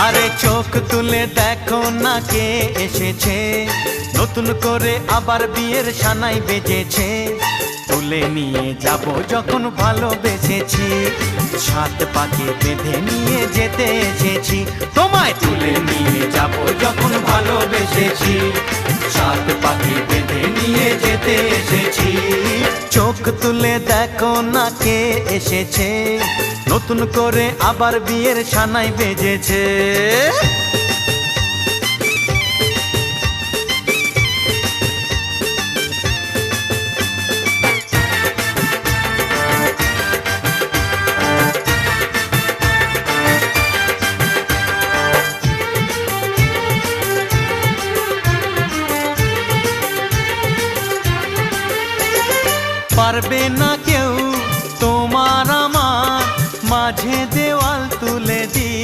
আরে চোখ তুলে দেখো না কে এসেছে, নতুন করে আবার বিয়ের সানাই বেজেছে। তুলে নিয়ে যাব যখন ভালোবেসেছি, সাত পাকে বেঁধে নিয়ে যেতে এসেছি। তোমায় তুলে নিয়ে যাব যখন ভালোবেসেছি, সাত পাকে বেঁধে নিয়ে যেতে এসেছি। চোখ তুলে দেখো না কে এসেছে, নতুন করে আবার বিয়ের সানাই বেজেছে। পারবে না